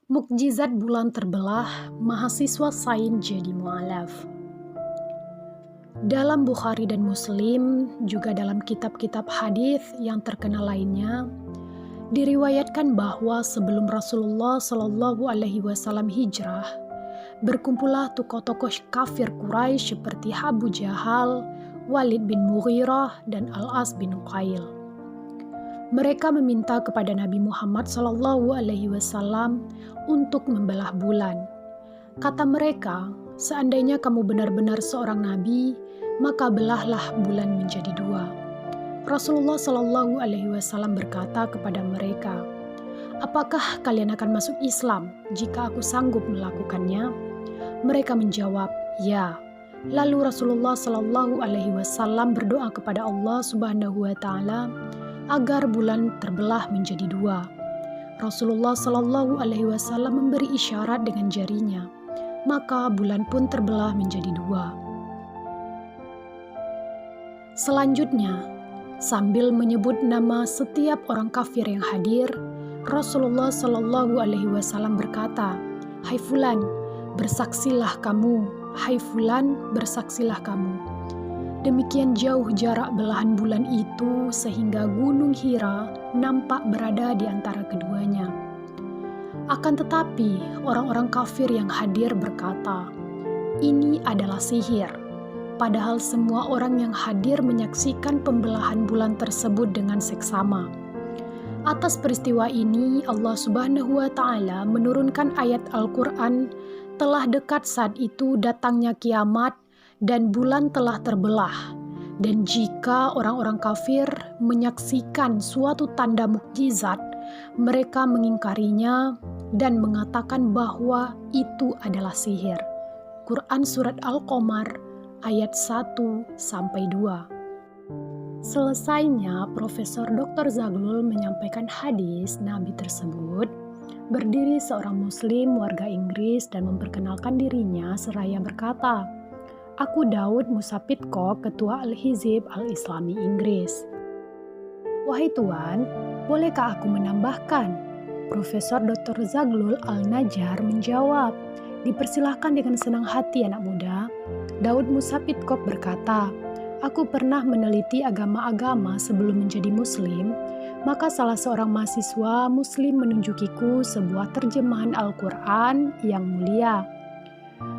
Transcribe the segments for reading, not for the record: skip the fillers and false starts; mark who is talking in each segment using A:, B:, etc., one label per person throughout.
A: Mukjizat bulan terbelah, mahasiswa sains jadi mualaf. Dalam Bukhari dan Muslim, juga dalam kitab-kitab hadis yang terkenal lainnya, diriwayatkan bahwa sebelum Rasulullah Shallallahu Alaihi Wasallam hijrah, berkumpullah tokoh-tokoh kafir Quraisy seperti Abu Jahal, Walid bin Mughirah, dan Al-As bin Uqail. Mereka meminta kepada Nabi Muhammad Shallallahu Alaihi Wasallam untuk membelah bulan. Kata mereka, seandainya kamu benar-benar seorang nabi, maka belahlah bulan menjadi dua. Rasulullah Shallallahu Alaihi Wasallam berkata kepada mereka, apakah kalian akan masuk Islam jika aku sanggup melakukannya? Mereka menjawab, ya. Lalu Rasulullah Shallallahu Alaihi Wasallam berdoa kepada Allah Subhanahu Wa Taala agar bulan terbelah menjadi dua. Rasulullah Shallallahu Alaihi Wasallam memberi isyarat dengan jarinya, maka bulan pun terbelah menjadi dua. Selanjutnya, sambil menyebut nama setiap orang kafir yang hadir, Rasulullah Shallallahu Alaihi Wasallam berkata, "Hai fulan, bersaksilah kamu. Hai fulan, bersaksilah kamu." Demikian jauh jarak belahan bulan itu sehingga Gunung Hira nampak berada di antara keduanya. Akan tetapi, orang-orang kafir yang hadir berkata, "Ini adalah sihir." Padahal semua orang yang hadir menyaksikan pembelahan bulan tersebut dengan seksama. Atas peristiwa ini, Allah Subhanahu wa Ta'ala menurunkan ayat Al-Quran, "Telah dekat saat itu datangnya kiamat, dan bulan telah terbelah. Dan jika orang-orang kafir menyaksikan suatu tanda mukjizat, mereka mengingkarinya dan mengatakan bahwa itu adalah sihir." Quran Surat Al-Qamar ayat 1-2. Selesainya, Profesor Dr. Zaglul menyampaikan hadis Nabi tersebut, berdiri seorang Muslim warga Inggris dan memperkenalkan dirinya seraya berkata, "Aku Daud Musa Pidcock, Ketua Al-Hizib Al-Islami Inggris." "Wahai Tuan, bolehkah aku menambahkan?" Profesor Dr. Zaglul Al-Najjar menjawab, "Dipersilahkan dengan senang hati anak muda." Daud Musa Pidcock berkata, "Aku pernah meneliti agama-agama sebelum menjadi Muslim, maka salah seorang mahasiswa Muslim menunjukiku sebuah terjemahan Al-Quran yang mulia.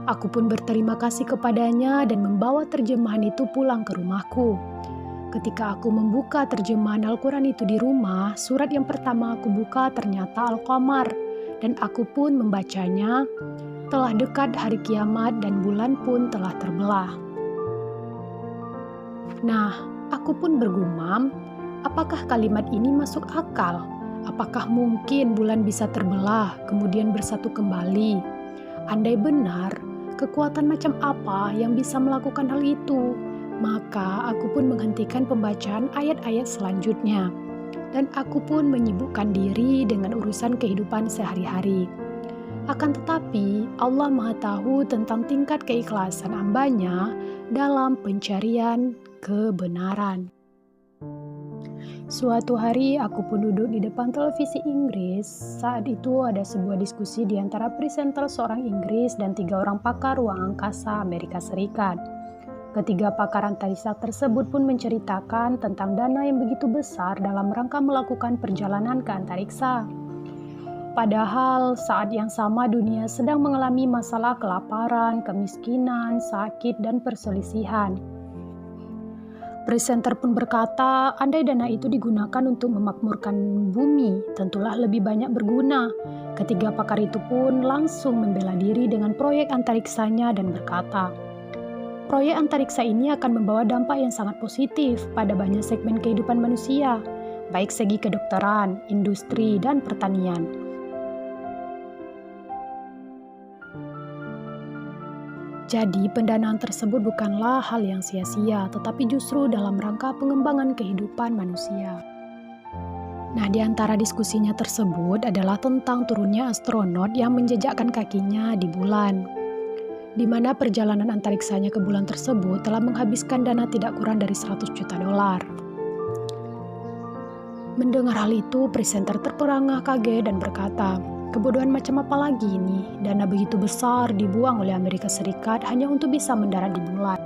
A: Aku pun berterima kasih kepadanya dan membawa terjemahan itu pulang ke rumahku. Ketika aku membuka terjemahan Al-Quran itu di rumah, surat yang pertama aku buka ternyata Al-Qamar, dan aku pun membacanya, telah dekat hari kiamat dan bulan pun telah terbelah." Nah, aku pun bergumam, apakah kalimat ini masuk akal? Apakah mungkin bulan bisa terbelah, kemudian bersatu kembali? Andai benar, kekuatan macam apa yang bisa melakukan hal itu? Maka aku pun menghentikan pembacaan ayat-ayat selanjutnya. Dan aku pun menyibukkan diri dengan urusan kehidupan sehari-hari. Akan tetapi, Allah Maha Tahu tentang tingkat keikhlasan hamba-Nya dalam pencarian kebenaran. Suatu hari aku pun duduk di depan televisi Inggris. Saat itu ada sebuah diskusi di antara presenter seorang Inggris dan 3 orang pakar ruang angkasa Amerika Serikat. Ketiga pakar antariksa tersebut pun menceritakan tentang dana yang begitu besar dalam rangka melakukan perjalanan ke antariksa. Padahal saat yang sama dunia sedang mengalami masalah kelaparan, kemiskinan, sakit, dan perselisihan. Presenter pun berkata, andai dana itu digunakan untuk memakmurkan bumi, tentulah lebih banyak berguna. Ketiga pakar itu pun langsung membela diri dengan proyek antariksanya dan berkata, proyek antariksa ini akan membawa dampak yang sangat positif pada banyak segmen kehidupan manusia, baik segi kedokteran, industri, dan pertanian. Jadi pendanaan tersebut bukanlah hal yang sia-sia, tetapi justru dalam rangka pengembangan kehidupan manusia. Nah, di antara diskusinya tersebut adalah tentang turunnya astronot yang menjejakkan kakinya di bulan, di mana perjalanan antariksanya ke bulan tersebut telah menghabiskan dana tidak kurang dari 100 juta dolar. Mendengar hal itu, presenter terperangah kaget dan berkata, Kebodohan macam apa lagi ini? Dana begitu besar dibuang oleh Amerika Serikat hanya untuk bisa mendarat di bulan.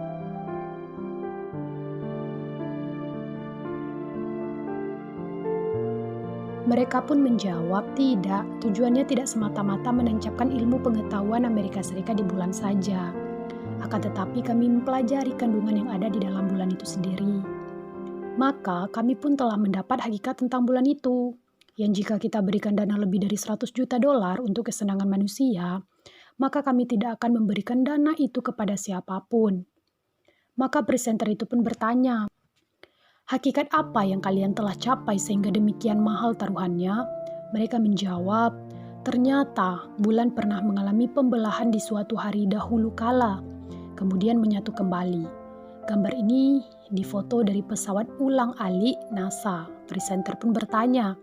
A: Mereka pun menjawab, tidak, tujuannya tidak semata-mata menancapkan ilmu pengetahuan Amerika Serikat di bulan saja. Akan tetapi kami mempelajari kandungan yang ada di dalam bulan itu sendiri. Maka kami pun telah mendapat hakikat tentang bulan itu, yang jika kita berikan dana lebih dari 100 juta dolar untuk kesenangan manusia, maka kami tidak akan memberikan dana itu kepada siapapun. Maka presenter itu pun bertanya, hakikat apa yang kalian telah capai sehingga demikian mahal taruhannya? Mereka menjawab, ternyata bulan pernah mengalami pembelahan di suatu hari dahulu kala, kemudian menyatu kembali. Gambar ini difoto dari pesawat ulang-alik NASA. Presenter pun bertanya,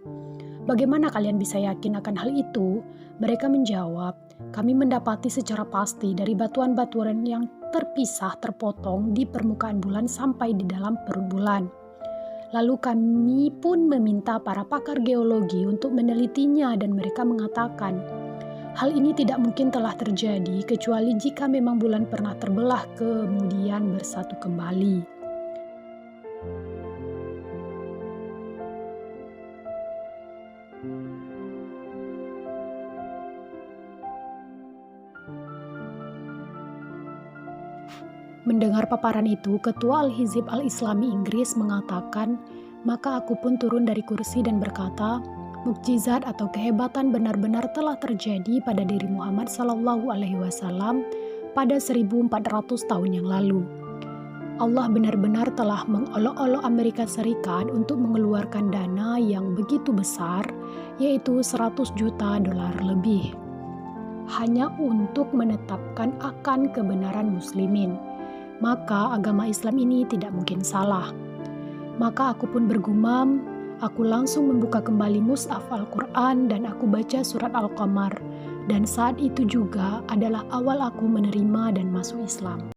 A: bagaimana kalian bisa yakin akan hal itu? Mereka menjawab, kami mendapati secara pasti dari batuan-batuan yang terpisah-terpotong di permukaan bulan sampai di dalam perut bulan. Lalu kami pun meminta para pakar geologi untuk menelitinya dan mereka mengatakan, hal ini tidak mungkin telah terjadi kecuali jika memang bulan pernah terbelah kemudian bersatu kembali. Mendengar paparan itu, Ketua Al-Hizib Al-Islami Inggris mengatakan, maka aku pun turun dari kursi dan berkata, mukjizat atau kehebatan benar-benar telah terjadi pada diri Muhammad SAW pada 1400 tahun yang lalu. Allah benar-benar telah mengolok-olok Amerika Serikat untuk mengeluarkan dana yang begitu besar, yaitu 100 juta dolar lebih, hanya untuk menetapkan akan kebenaran muslimin. Maka agama Islam ini tidak mungkin salah. Maka aku pun bergumam, aku langsung membuka kembali mushaf Al-Quran dan aku baca surat Al-Qamar. Dan saat itu juga adalah awal aku menerima dan masuk Islam.